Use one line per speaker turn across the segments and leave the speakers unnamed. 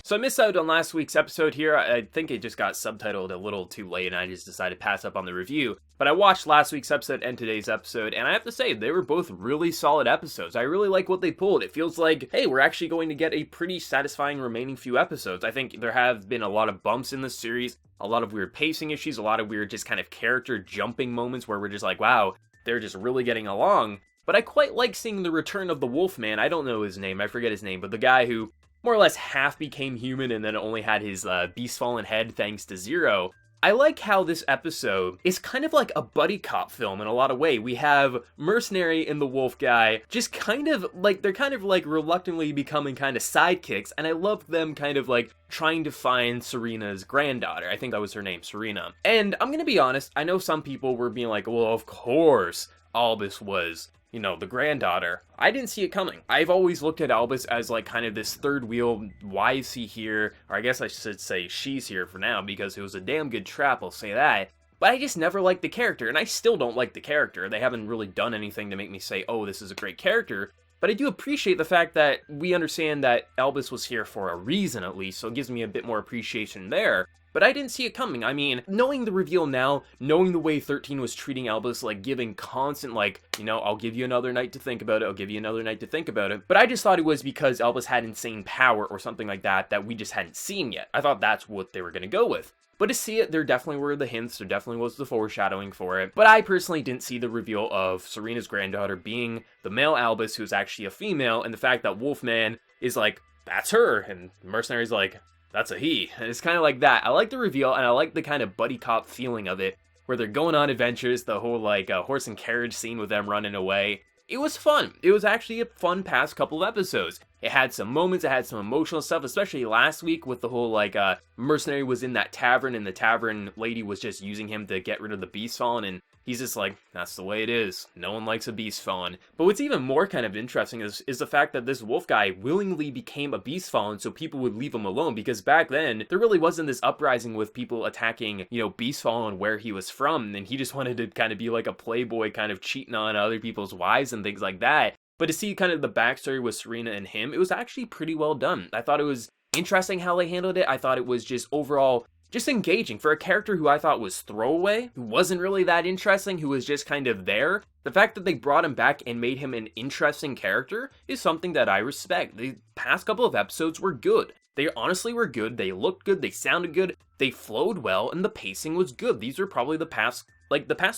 So I missed out on last week's episode here. I think it just got subtitled a little too late and I just decided to pass up on the review. But I watched last week's episode and today's episode, and I have to say, they were both really solid episodes. I really like what they pulled. It feels like, hey, we're actually going to get a pretty satisfying remaining few episodes. I think there have been a lot of bumps in this series, a lot of weird pacing issues, a lot of weird just kind of character jumping moments where we're just like, wow, they're just really getting along. But I quite like seeing the return of the Wolfman. I don't know his name, I forget his name, but the guy who more or less half became human and then only had his beast fallen head thanks to Zero. I like how this episode is kind of like a buddy cop film in a lot of ways. We have Mercenary and the Wolf Guy just kind of like, they're kind of like reluctantly becoming kind of sidekicks, and I love them kind of like trying to find Serena's granddaughter. I think that was her name, Serena. And I'm gonna be honest, I know some people were being like, well, of course Albus was, you know, the granddaughter. I didn't see it coming. I've always looked at Albus as like kind of this third wheel, why is he here? Or I guess I should say she's here for now because it was a damn good trap, I'll say that. But I just never liked the character, and I still don't like the character. They haven't really done anything to make me say, oh, this is a great character. But I do appreciate the fact that we understand that Albus was here for a reason at least, so it gives me a bit more appreciation there. But I didn't see it coming. I mean, knowing the reveal now, knowing the way 13 was treating Albus, like giving constant, like, you know, I'll give you another night to think about it, I'll give you another night to think about it. But I just thought it was because Albus had insane power or something like that that we just hadn't seen yet. I thought that's what they were going to go with. But to see it, there definitely were the hints, there definitely was the foreshadowing for it. But I personally didn't see the reveal of Serena's granddaughter being the male Albus who's actually a female, and the fact that Wolfman is like, that's her, and Mercenary's like, that's a he. And it's kind of like that. I like the reveal, and I like the kind of buddy cop feeling of it, where they're going on adventures, the whole like horse and carriage scene with them running away. It was fun. It was actually a fun past couple of episodes. It had some moments, it had some emotional stuff, especially last week with the whole like Mercenary was in that tavern and the tavern lady was just using him to get rid of the beast fallen, and he's just like, that's the way it is. No one likes a beast fallen. But what's even more kind of interesting is the fact that this wolf guy willingly became a beast fallen so people would leave him alone, because back then there really wasn't this uprising with people attacking, you know, beast fallen where he was from, and he just wanted to kind of be like a playboy kind of cheating on other people's wives and things like that. But to see kind of the backstory with Serena and him, it was actually pretty well done. I thought it was interesting how they handled it. I thought it was just overall just engaging for a character who I thought was throwaway, who wasn't really that interesting, who was just kind of there. The fact that they brought him back and made him an interesting character is something that I respect. The past couple of episodes were good. They honestly were good. They looked good. They sounded good. They flowed well, and the pacing was good. These were probably the past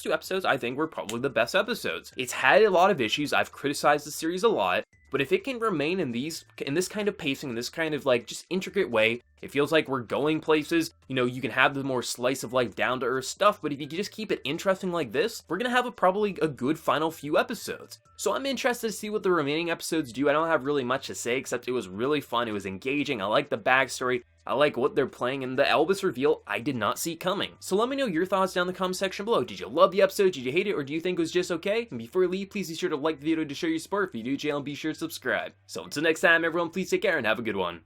two episodes, I think, were probably the best episodes. It's had a lot of issues. I've criticized the series a lot, but if it can remain in this kind of pacing, in this kind of like just intricate way, it feels like we're going places. You know, you can have the more slice of life, down to earth stuff, but if you just keep it interesting like this, we're gonna have probably a good final few episodes. So I'm interested to see what the remaining episodes do. I don't have really much to say, except it was really fun. It was engaging. I like the backstory. I like what they're playing, and the Albus reveal I did not see coming. So let me know your thoughts down in the comment section below. Did you love the episode? Did you hate it? Or do you think it was just okay? And before you leave, please be sure to like the video to show your support. If you do, channel, be sure to subscribe. So until next time, everyone, please take care and have a good one.